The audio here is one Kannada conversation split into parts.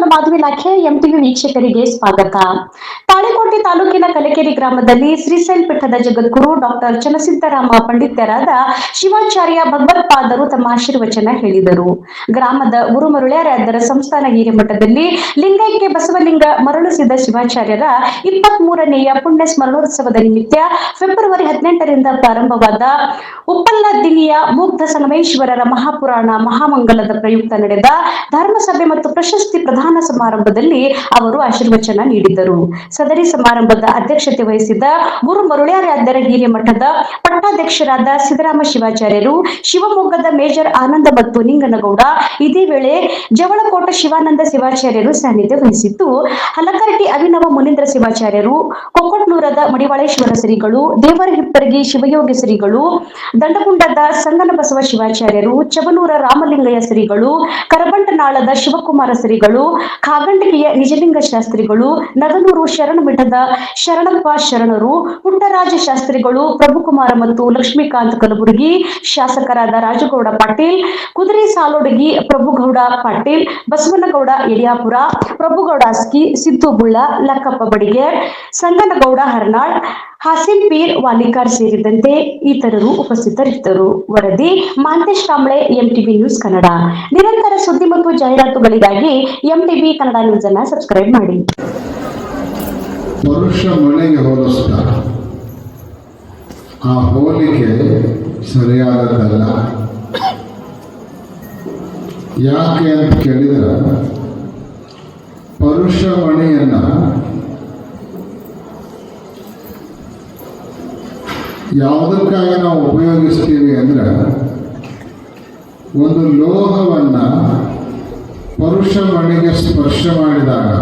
ನಾನು ಮಾಧವಿ ಲಾಖೆ ಎಂಟಿವಿ ವೀಕ್ಷಕರಿಗೆ ಸ್ವಾಗತ. ತಾಳಿಕೋಟೆ ತಾಲೂಕಿನ ಕಲಕೇರಿ ಗ್ರಾಮದಲ್ಲಿ ಶ್ರೀಶೈಲ ಪೀಠದ ಜಗದ್ಗುರು ಡಾಕ್ಟರ್ ಚನ್ನಸಿದ್ದರಾಮ ಪಂಡಿತರಾದ ಶಿವಾಚಾರ್ಯ ಭಗವತ್ಪಾದರು ತಮ್ಮ ಆಶೀರ್ವಚನ ಹೇಳಿದರು. ಗ್ರಾಮದ ಗುರುಮರುಳ್ಯರಾದ್ದರ ಸಂಸ್ಥಾನ ಹಿರೇಮಠದಲ್ಲಿ ಲಿಂಗೈಕ್ಯ ಬಸವಲಿಂಗ ಮರಳುಸಿದ ಶಿವಾಚಾರ್ಯರ 23ನೇಯ ಪುಣ್ಯ ಸ್ಮರಣೋತ್ಸವದ ನಿಮಿತ್ತ ಫೆಬ್ರವರಿ 18ರಿಂದ ಪ್ರಾರಂಭವಾದ ಉಪ್ಪಲ್ಲ ದಿನಿಯ ಮುಗ್ಧ ಸಂಗಮೇಶ್ವರರ ಮಹಾಪುರಾಣ ಮಹಾಮಂಗಲದ ಪ್ರಯುಕ್ತ ನಡೆದ ಧರ್ಮಸಭೆ ಮತ್ತು ಪ್ರಶಸ್ತಿ ಪ್ರದಾನ ಸಮಾರಂಭದಲ್ಲಿ ಅವರು ಆಶೀರ್ವಚನ ನೀಡಿದರು. ಸದರಿ ಸಮಾರಂಭದ ಅಧ್ಯಕ್ಷತೆ ವಹಿಸಿದ್ದ ಗುರು ಮರುಳ್ಯರಾದ್ದರ ಹಿರೇಮಠದ ಪಟ್ಟಾಧ್ಯಕ್ಷರಾದ ಸಿದ್ದರಾಮ ಶಿವಾಚಾರ್ಯರು, ಶಿವಮೊಗ್ಗದ ಮೇಜರ್ ಆನಂದ ಮತ್ತು ನಿಂಗನಗೌಡ, ಇದೇ ವೇಳೆ ಜವಳಕೋಟ ಶಿವಾನಂದ ಶಿವಾಚಾರ್ಯರು ಸಾನ್ನಿಧ್ಯ ವಹಿಸಿದ್ದು, ಹಲಕರಟಿ ಅಭಿನವ ಮುನೀಂದ್ರ ಶಿವಾಚಾರ್ಯರು, ಕೊಕ್ಕಟ್ನೂರದ ಮಡಿವಾಳೇಶ್ವರ ಶ್ರೀಗಳು, ದೇವರ ಹಿಪ್ಪರಗಿ ಶಿವಯೋಗಿ ಶ್ರೀಗಳು, ದಂಡಗುಂಡದ ಸಂಗನಬಸವ ಶಿವಾಚಾರ್ಯರು, ಚಬನೂರ ರಾಮಲಿಂಗಯ್ಯ ಶ್ರೀಗಳು, ಕರಬಂಟನಾಳದ ಶಿವಕುಮಾರ ಶ್ರೀಗಳು, ಕಾಗಂಡಕಿಯ ನಿಜಲಿಂಗ ಶಾಸ್ತ್ರಿಗಳು, ನಗನೂರು ಶರಣಮಠದ ಶರಣಪ್ಪ ಶರಣರು, ಪುಟ್ಟರಾಜ ಶಾಸ್ತ್ರಿಗಳು, ಪ್ರಭುಕುಮಾರ ಮತ್ತು ಲಕ್ಷ್ಮೀಕಾಂತ್ ಕಲಬುರ್ಗಿ, ಶಾಸಕರಾದ ರಾಜಗೌಡ ಪಾಟೀಲ್, ಕುದುರೆ ಸಾಲೋಡಗಿ, ಪ್ರಭುಗೌಡ ಪಾಟೀಲ್, ಬಸವನಗೌಡ ಯಡಿಯಾಪುರ, ಪ್ರಭುಗೌಡ ಅಸ್ಕಿ, ಸಿದ್ದು ಬುಳ್ಳ, ಲಕ್ಕಪ್ಪ ಬಡಿಗೇರ್, ಸಂಗನಗೌಡ ಹರ್ನಾಳ್, ಹಾಸಿಂ ಪೀರ್ ವಾಲಿಕಾರ್ ಸೇರಿದಂತೆ ಇತರರು ಉಪಸ್ಥಿತರಿದ್ದರು. ವರದಿ ಮಾಂತೇಶ್ ಕಾಂಬ್ಳೆ, ಎಂಟಿವಿ ನ್ಯೂಸ್ ಕನ್ನಡ. ನಿರಂತರ ಸುದ್ದಿ ಮತ್ತು ಜಾಹೀರಾತುಗಳಿಗಾಗಿ ಎಂಟಿವಿ ಕನ್ನಡ ನ್ಯೂಸ್ ಅನ್ನು ಸಬ್ಸ್ಕ್ರೈಬ್ ಮಾಡಿ. ಪರುಷ ಮನೆಗೆ ಹೋಲಿಸ್ತಾರೆ. ಆ ಹೋಲಿಕೆ ಸರಿಯಾದದ್ದಲ್ಲ. ಯಾಕೆ ಅಂತ ಕೇಳಿದ್ರೆ, ಪರುಷ ಮಣಿಯನ್ನ ಯಾವುದಕ್ಕಾಗಿ ನಾವು ಉಪಯೋಗಿಸ್ತೀವಿ ಅಂದ್ರೆ, ಒಂದು ಲೋಹವನ್ನ ಪರುಷ ಮಣಿಗೆ ಸ್ಪರ್ಶ ಮಾಡಿದಾಗ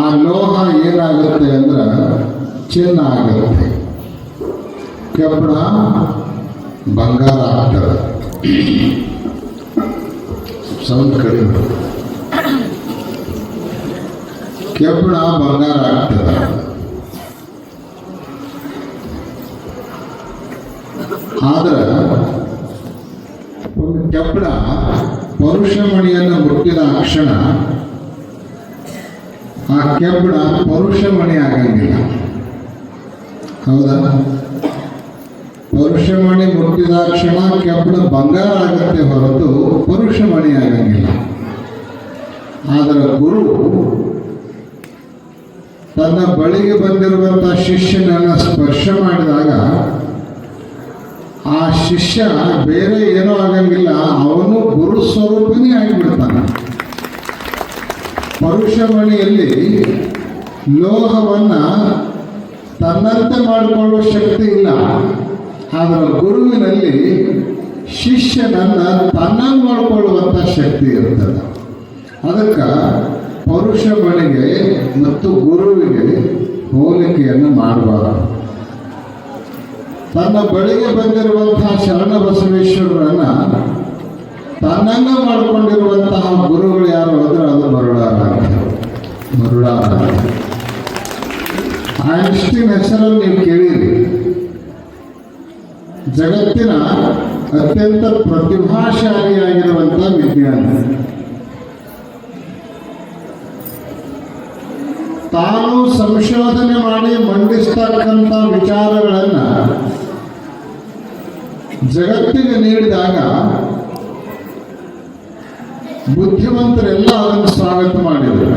ಆ ಲೋಹ ಏನಾಗುತ್ತೆ ಅಂದ್ರೆ ಚಿನ್ನ ಆಗುತ್ತೆ, ಕಬ್ಬಣ ಬಂಗಾರ ಆಗ್ತದೆ. ಸೌಂಡ್ ಕಡಿಮೆ. ಕಬ್ಬಣ ಬಂಗಾರ ಆಗ್ತದೆ. ಆದ್ರೆ ಒಂದು ಕಬ್ಬಣ ಪರುಷ ಮಣಿಯನ್ನು ಮುಟ್ಟಿದ ಕ್ಷಣ ಆ ಕಬ್ಬಣ ಪರುಷ ಮಣಿ ಆಗಂಗಿಲ್ಲ. ಹೌದಾ? ಪರುಷ ಮಣಿ ಮುಟ್ಟಿದ ಕ್ಷಣ ಕಬ್ಬಣ ಬಂಗಾರ ಆಗುತ್ತೆ ಹೊರತು ಪರುಷ ಮಣಿ ಆಗಂಗಿಲ್ಲ. ಆದರೆ ಗುರು ತನ್ನ ಬಳಿಗೆ ಬಂದಿರುವಂತಹ ಶಿಷ್ಯನನ್ನು ಸ್ಪರ್ಶ ಮಾಡಿದಾಗ ಆ ಶಿಷ್ಯ ಬೇರೆ ಏನೂ ಆಗಂಗಿಲ್ಲ, ಅವನು ಗುರು ಸ್ವರೂಪನೇ ಆಗಿಬಿಡ್ತಾನೆ. ಪರುಷ ಮಣಿಯಲ್ಲಿ ಲೋಹವನ್ನ ತನ್ನಂತೆ ಮಾಡಿಕೊಳ್ಳುವ ಶಕ್ತಿ ಇಲ್ಲ. ಆದರೆ ಗುರುವಿನಲ್ಲಿ ಶಿಷ್ಯನನ್ನ ತನ್ನನ್ನು ಮಾಡಿಕೊಳ್ಳುವಂಥ ಶಕ್ತಿ ಇರ್ತದೆ. ಅದಕ್ಕೆ ಪರುಷ ಮಣಿಗೆ ಮತ್ತು ಗುರುವಿಗೆ ಹೋಲಿಕೆಯನ್ನು ಮಾಡಬಾರದು. ತನ್ನ ಬಳಿಗೆ ಬಂದಿರುವಂತಹ ಶರಣ ಬಸವೇಶ್ವರರನ್ನ ತನ್ನನ್ನ ಮಾಡಿಕೊಂಡಿರುವಂತಹ ಗುರುಗಳು ಯಾರು ಅಂದ್ರೆ ಅದು ಮರುಳಾರ. ಐನ್ಸ್ಟೀನ್ ಹೆಸರನ್ನು ನೀವು ಕೇಳಿರಿ. ಜಗತ್ತಿನ ಅತ್ಯಂತ ಪ್ರತಿಭಾಶಾಲಿಯಾಗಿರುವಂತಹ ವಿಜ್ಞಾನಿ. ತಾನು ಸಂಶೋಧನೆ ಮಾಡಿ ಮಂಡಿಸ್ತಕ್ಕಂಥ ವಿಚಾರಗಳನ್ನ ಜಗತ್ತಿಗೆ ನೀಡಿದಾಗ ಬುದ್ಧಿವಂತರೆಲ್ಲ ಅದನ್ನು ಸ್ವಾಗತ ಮಾಡಿದರು.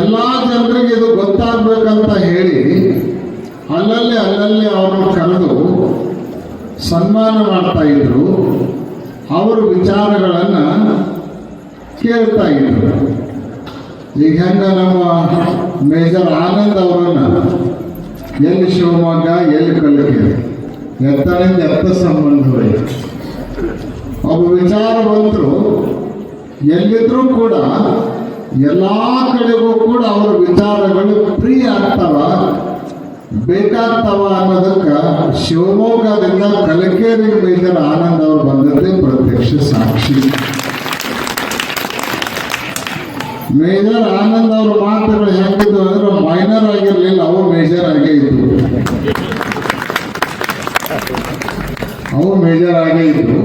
ಎಲ್ಲ ಜನರಿಗೆ ಇದು ಗೊತ್ತಾಗಬೇಕಂತ ಹೇಳಿ ಅಲ್ಲಲ್ಲಿ ಅವರನ್ನು ಕರೆದು ಸನ್ಮಾನ ಮಾಡ್ತಾ ಇದ್ರು. ಅವರ ವಿಚಾರಗಳನ್ನು ಕೇಳ್ತಾ ಇದ್ರು. ಈಗ ಹೆಂಗ ನಮ್ಮ ಮೇಜರ್ ಆನಂದ್ ಅವರನ್ನ ಎಲ್ಲಿ ಶಿವಮೊಗ್ಗ, ಎಲ್ಲಿ ಕಲಕೇರಿ, ಎತ್ತನಿಂದ ಎತ್ತ ಸಂಬಂಧವೇ. ಒಬ್ಬ ವಿಚಾರವಂತರು ಎಲ್ಲಿದ್ರೂ ಕೂಡ ಎಲ್ಲ ಕಡೆಗೂ ಕೂಡ ಅವರ ವಿಚಾರಗಳು ಪ್ರಿಯ ಆಗ್ತಾವ, ಬೇಕಾಗ್ತಾವ ಅನ್ನೋದಕ್ಕೆ ಶಿವಮೊಗ್ಗದಿಂದ ಕಲಕೇರಿಗೆ ಮೇಜರ್ ಆನಂದ್ ಅವರು ಬಂದದ್ದೇ ಪ್ರತ್ಯಕ್ಷ ಸಾಕ್ಷಿ. ಮೇಜರ್ ಆನಂದ್ ಅವ್ರ ಮಾತುಗಳು ಹೆಂಗಿದ್ದು ಅಂದ್ರೆ ಮೈನರ್ ಆಗಿರ್ಲಿಲ್ಲ, ಅವು ಮೇಜರ್ ಆಗೇ ಇದ್ವು. ಅವು ಮೇಜರ್ ಆಗೇ ಇದ್ವು.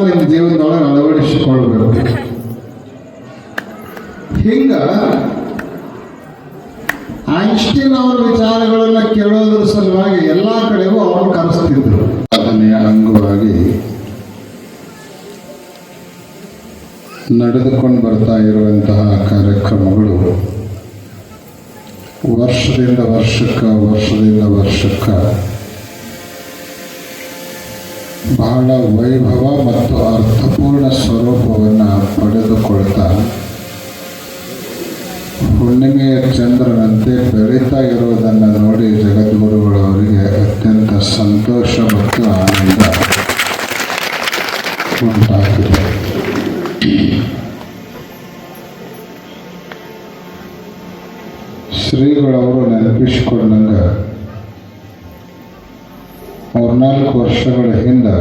ನಿಮ್ಮ ಜೀವನದೊಳಗೆ ಅಳವಡಿಸಿಕೊಳ್ಬೇಕು. ಹಿಂಗ ಐನ್ಸ್ಟೀನ್ ಅವರ ವಿಚಾರಗಳನ್ನ ಕೇಳೋದ್ರ ಸಲುವಾಗಿ ಎಲ್ಲಾ ಕಡೆಗೂ ಅವರು ಕರೆಸ್ತಿದ್ರು. ಸಾಧನೆಯ ಅಂಗವಾಗಿ ನಡೆದುಕೊಂಡು ಬರ್ತಾ ಇರುವಂತಹ ಕಾರ್ಯಕ್ರಮಗಳು ವರ್ಷದಿಂದ ವರ್ಷಕ್ಕೆ ಬಹಳ ವೈಭವ ಮತ್ತು ಅರ್ಥಪೂರ್ಣ ಸ್ವರೂಪವನ್ನು ಪಡೆದುಕೊಳ್ತಾ ಹುಣ್ಣಿಮೆಯ ಚಂದ್ರನಂತೆ ಬೆಳೀತಾ ಇರುವುದನ್ನು ನೋಡಿ ಜಗದ್ಗುರುಗಳವರಿಗೆ ಅತ್ಯಂತ ಸಂತೋಷ ಮತ್ತು ಆನಂದ ಉಂಟಾಗಿದೆ. ಶ್ರೀಗಳವರು ನೆನಪಿಸಿಕೊಂಡಂಗೆ 3-4 ವರ್ಷಗಳ ಹಿಂದೆ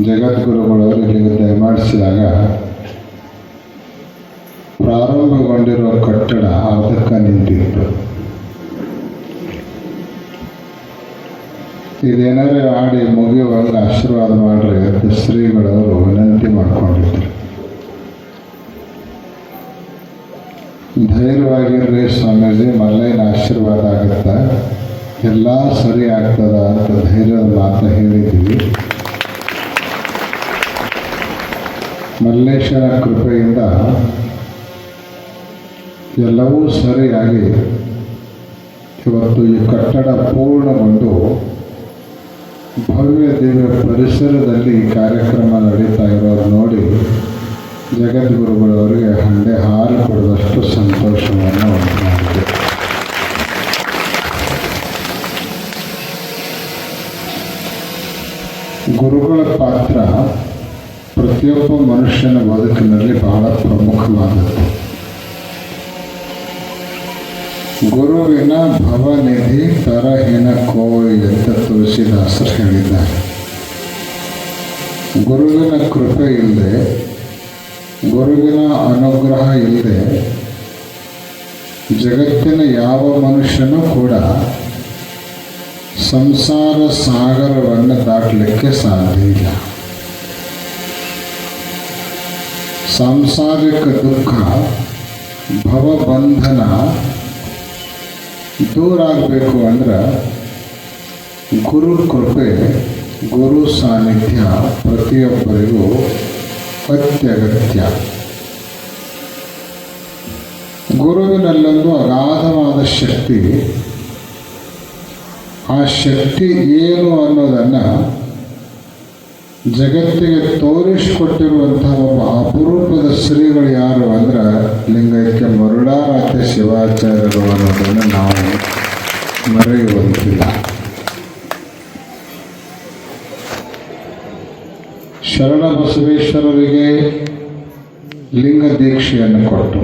ಜಗದ್ಗುರುಗಳವರು ಇಲ್ಲಿಗೆ ದಯಮಾಡಿಸಿದಾಗ ಪ್ರಾರಂಭಗೊಂಡಿರುವ ಕಟ್ಟಡ ಅರ್ಧಕ್ಕೆ ನಿಂತಿತ್ತು. ಇದೇನಾರೇ ಆಡಿ ಮುಗಿಯುವಾಗ ಆಶೀರ್ವಾದ ಮಾಡ್ರಿ ಅಂತ ಶ್ರೀಗಳವರು ವಿನಂತಿ ಮಾಡ್ಕೊಂಡಿದ್ರು. ಧೈರ್ಯವಾಗಿರ್ರಿ ಸ್ವಾಮೀಜಿ, ಮಲ್ಲಯ್ಯನ ಆಶೀರ್ವಾದ ಆಗುತ್ತಾ, ಎಲ್ಲ ಸರಿ ಆಗ್ತದ ಅಂತ ಧೈರ್ಯದ ಮಾತು ಹೇಳಿದ್ದೀವಿ. ಮಲ್ಲೇಶ್ವರ ಕೃಪೆಯಿಂದ ಎಲ್ಲವೂ ಸರಿಯಾಗಿ ಇವತ್ತು ಈ ಕಟ್ಟಡ ಪೂರ್ಣಗೊಂಡು ಭವ್ಯ ದಿವ್ಯ ಪರಿಸರದಲ್ಲಿ ಈ ಕಾರ್ಯಕ್ರಮ ನಡೀತಾ ಇರೋದು ನೋಡಿ ಜಗದ್ಗುರುಗಳವರಿಗೆ ಹಂಡೆ ಹಾಲು ಕೊಡದಷ್ಟು ಸಂತೋಷವನ್ನು ಉಂಟಾಗಿದೆ. ಗುರುಗಳ ಪಾತ್ರ ಪ್ರತಿಯೊಬ್ಬ ಮನುಷ್ಯನ ಬದುಕಿನಲ್ಲಿ ಬಹಳ ಪ್ರಮುಖವಾದದ್ದು. ಗುರುವಿನ ಭವನಿಧಿ ತರಹಿನ ಕೋಯಿ ಅಂತ ತುಳಸಿದಾಸರು ಹೇಳಿದ್ದಾರೆ. ಗುರುವಿನ ಕೃಪೆ ಇಲ್ಲದೆ, ಗುರುವಿನ ಅನುಗ್ರಹ ಇಲ್ಲದೆ ಜಗತ್ತಿನ ಯಾವ ಮನುಷ್ಯನೂ ಕೂಡ ಸಂಸಾರ ಸಾಗರವನ್ನು ದಾಟಲಿಕ್ಕೆ ಸಾಧ್ಯ ಇಲ್ಲ. ಸಾಂಸಾರಿಕ ದುಃಖ ಭವಬಂಧನ ದೂರ ಆಗಬೇಕು ಅಂದ್ರೆ ಗುರು ಕೃಪೆ, ಗುರು ಸಾನ್ನಿಧ್ಯ ಪ್ರತಿಯೊಬ್ಬರಿಗೂ ಅತ್ಯಗತ್ಯ. ಗುರುವಿನಲ್ಲೊಂದು ಅಗಾಧವಾದ ಶಕ್ತಿ. ಆ ಶಕ್ತಿ ಏನು ಅನ್ನೋದನ್ನು ಜಗತ್ತಿಗೆ ತೋರಿಸಿಕೊಟ್ಟಿರುವಂತಹ ಒಬ್ಬ ಅಪರೂಪದ ಶ್ರೀಗಳು ಯಾರು ಅಂದ್ರೆ ಲಿಂಗೈಕ್ಯ ಮರುಳಾರಾಧ್ಯ ಶಿವಾಚಾರ್ಯರು ಅನ್ನೋದನ್ನು ನಾವು ಮರೆಯುವಂತಿಲ್ಲ. ಶರಣ ಬಸವೇಶ್ವರರಿಗೆ ಲಿಂಗ ದೀಕ್ಷೆಯನ್ನು ಕೊಟ್ಟು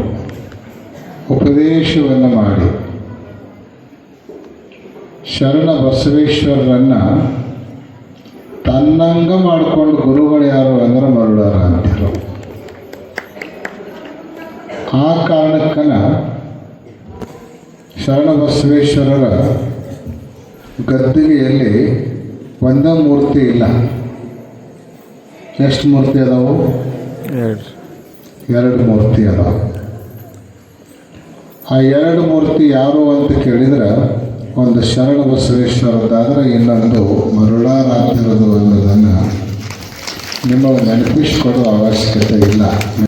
ಉಪದೇಶವನ್ನು ಮಾಡಿ ಶರಣ ಬಸವೇಶ್ವರರನ್ನು ತನ್ನಂಗ ಮಾಡಿಕೊಂಡು ಗುರುಗಳು ಯಾರು ಅಂದ್ರೆ ಮರುಳಾರಾಧ್ಯರು. ಆ ಕಾರಣಕ್ಕನ ಶರಣ ಬಸವೇಶ್ವರರ ಗದ್ದಿಗೆಯಲ್ಲಿ ಒಂದೇ ಮೂರ್ತಿ ಇಲ್ಲ. ಎಷ್ಟು ಮೂರ್ತಿ ಅದಾವು? 2 ಮೂರ್ತಿ ಅದಾವ. ಆ 2 ಮೂರ್ತಿ ಯಾರು ಅಂತ ಕೇಳಿದ್ರೆ ಒಂದು ಶರಣ ಬಸವೇಶ್ವರದ್ದಾದರೆ ಇನ್ನೊಂದು ಮರುಳಾರಾಧ್ಯರದು ಅನ್ನೋದನ್ನು ನಿಮಗೆ ನೆನಪಿಸಿಕೊಡುವ ಅವಶ್ಯಕತೆ ಇಲ್ಲ.